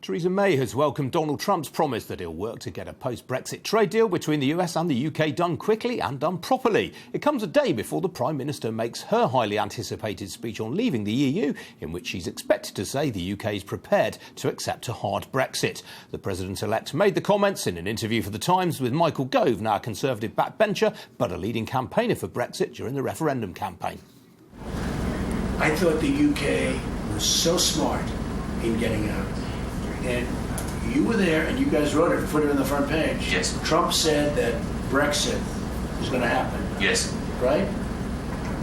Theresa May has welcomed Donald Trump's promise that he'll work to get a post-Brexit trade deal between the US and the UK done quickly and done properly. It comes a day before the Prime Minister makes her highly anticipated speech on leaving the EU, in which she's expected to say the UK is prepared to accept a hard Brexit. The President-elect made the comments in an interview for The Times with Michael Gove, now a Conservative backbencher, but a leading campaigner for Brexit during the referendum campaign. I thought the UK was so smart in getting out. And you were there, and you guys wrote it, put it on the front page. Yes. Trump said that Brexit was going to happen. Yes. Right?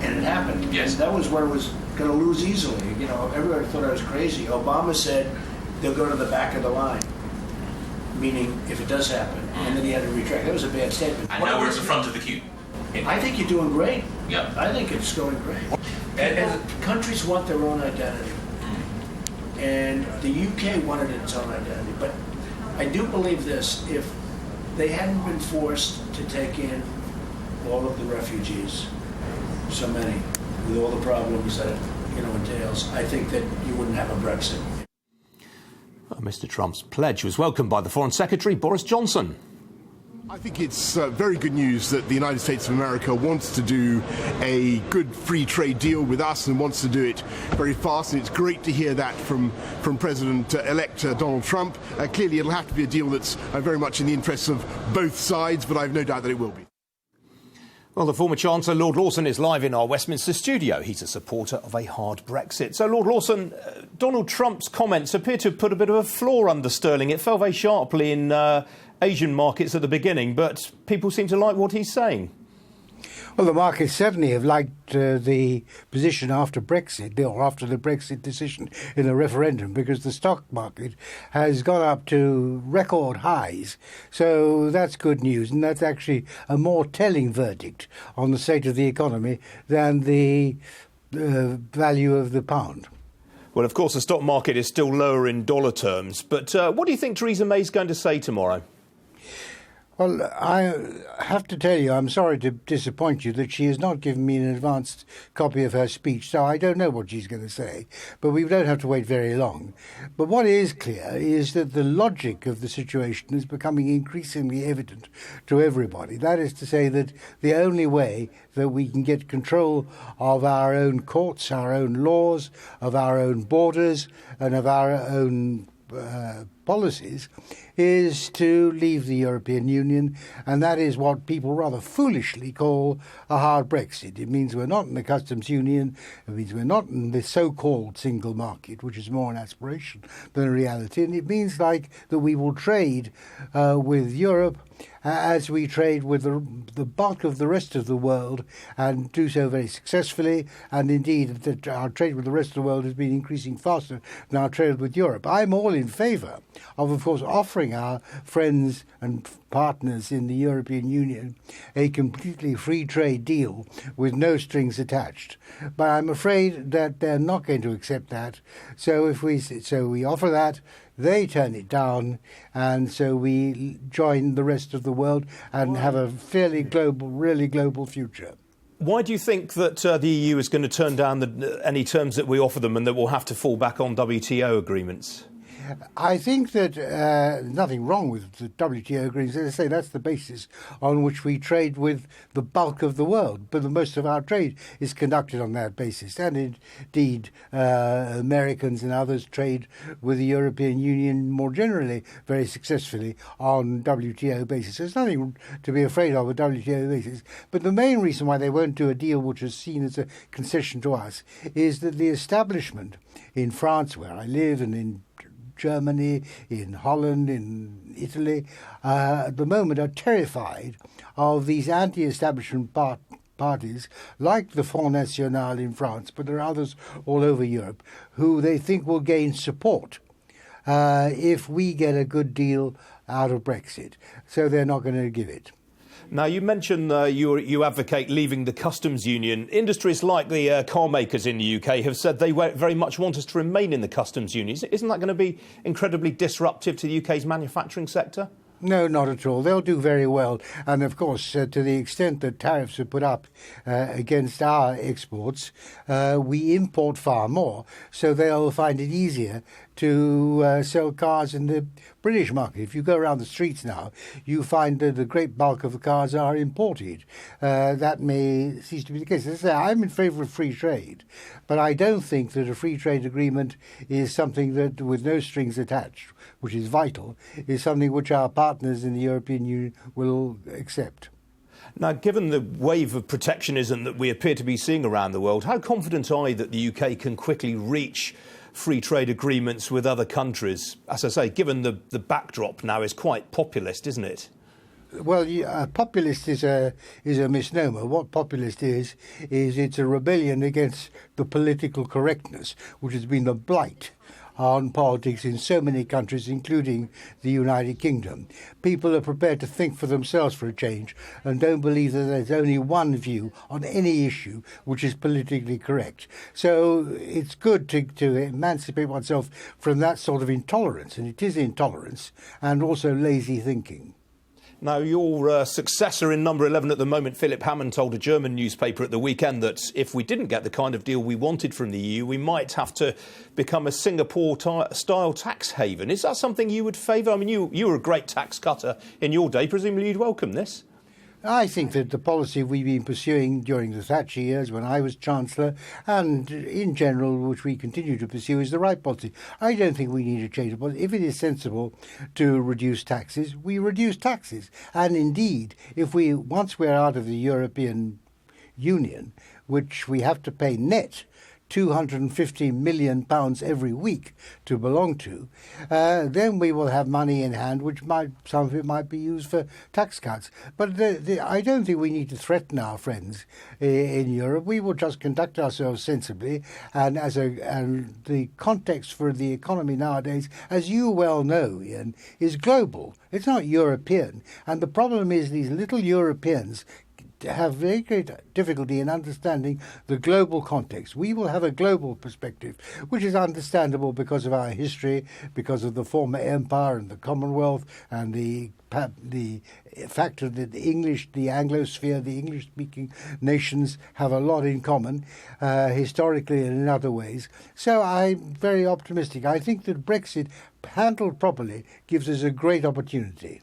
And it happened. Yes. And that was where it was going to lose easily. You know, everybody thought I was crazy. Obama said they'll go to the back of the line, meaning if it does happen. And then he had to retract. That was a bad statement. And now we're at the front of the queue. I think you're doing great. Yeah. I think it's going great. And countries want their own identity. And the UK wanted its own identity. But I do believe this, if they hadn't been forced to take in all of the refugees, so many, with all the problems that it entails, I think that you wouldn't have a Brexit. Well, Mr. Trump's pledge was welcomed by the Foreign Secretary, Boris Johnson. I think it's very good news that the United States of America wants to do a good free trade deal with us and wants to do it very fast. And it's great to hear that from President-elect Donald Trump. Clearly, it'll have to be a deal that's very much in the interests of both sides, but I've no doubt that it will be. Well, the former Chancellor Lord Lawson is live in our Westminster studio. He's a supporter of a hard Brexit. So, Lord Lawson, Donald Trump's comments appear to have put a bit of a floor under sterling. It fell very sharply in Asian markets at the beginning, but people seem to like what he's saying. Well, the markets certainly have liked the position after Brexit, or after the Brexit decision in the referendum, because the stock market has gone up to record highs. So that's good news, and that's actually a more telling verdict on the state of the economy than the value of the pound. Well, of course, the stock market is still lower in dollar terms, but what do you think Theresa May's going to say tomorrow? Well, I have to tell you, I'm sorry to disappoint you that she has not given me an advanced copy of her speech, so I don't know what she's going to say, but we don't have to wait very long. But what is clear is that the logic of the situation is becoming increasingly evident to everybody. That is to say that the only way that we can get control of our own courts, our own laws, of our own borders, and of our own policies is to leave the European Union, and that is what people rather foolishly call a hard Brexit. It means we're not in the customs union, it means we're not in the so-called single market, which is more an aspiration than a reality, and it means like that we will trade with Europe as we trade with the bulk of the rest of the world, and do so very successfully, and indeed that our trade with the rest of the world has been increasing faster than our trade with Europe. I'm all in favour of course, offering our friends and partners in the European Union a completely free trade deal with no strings attached. But I'm afraid that they're not going to accept that. So we offer that, they turn it down, and so we join the rest of the world and have a fairly global, really global future. Why do you think that the EU is going to turn down any terms that we offer them and that we'll have to fall back on WTO agreements? I think that nothing wrong with the WTO agreements. As I say, that's the basis on which we trade with the bulk of the world. But most of our trade is conducted on that basis. And indeed, Americans and others trade with the European Union more generally very successfully on WTO basis. There's nothing to be afraid of a WTO basis. But the main reason why they won't do a deal which is seen as a concession to us is that the establishment in France, where I live, and in Germany, in Holland, in Italy, at the moment are terrified of these anti-establishment parties like the Front National in France, but there are others all over Europe, who they think will gain support if we get a good deal out of Brexit. So they're not going to give it. Now, you mentioned you advocate leaving the customs union. Industries like the car makers in the UK have said they very much want us to remain in the customs union. Isn't that going to be incredibly disruptive to the UK's manufacturing sector? No, not at all. They'll do very well. And, of course, to the extent that tariffs are put up against our exports, we import far more. So they'll find it easier to sell cars in the British market. If you go around the streets now, you find that the great bulk of the cars are imported. That may cease to be the case. As I say, I'm in favour of free trade, but I don't think that a free trade agreement is something that, with no strings attached, which is vital, is something which our partners in the European Union will accept. Now, given the wave of protectionism that we appear to be seeing around the world, how confident are you that the UK can quickly reach free trade agreements with other countries? As I say, given the backdrop now is quite populist, isn't it? Well, populist is a misnomer. What populist is it's a rebellion against the political correctness, which has been a blight on politics in so many countries, including the United Kingdom. People are prepared to think for themselves for a change and don't believe that there's only one view on any issue which is politically correct. So it's good to emancipate oneself from that sort of intolerance, and it is intolerance, and also lazy thinking. Now, your successor in number 11 at the moment, Philip Hammond, told a German newspaper at the weekend that if we didn't get the kind of deal we wanted from the EU, we might have to become a Singapore-style tax haven. Is that something you would favour? I mean, you were a great tax cutter in your day. Presumably you'd welcome this. I think that the policy we've been pursuing during the Thatcher years when I was Chancellor, and in general which we continue to pursue, is the right policy. I don't think we need to change the policy. If it is sensible to reduce taxes, we reduce taxes. And indeed, once we're out of the European Union, which we have to pay net £250 million every week to belong to, then we will have money in hand, which some of it might be used for tax cuts. But I don't think we need to threaten our friends in Europe. We will just conduct ourselves sensibly, and the context for the economy nowadays, as you well know, Ian, is global. It's not European. And the problem is these little Europeans have very great difficulty in understanding the global context. We will have a global perspective, which is understandable because of our history, because of the former empire and the Commonwealth, and the factor that the Anglosphere, the English-speaking nations have a lot in common, historically and in other ways. So I'm very optimistic. I think that Brexit, handled properly, gives us a great opportunity.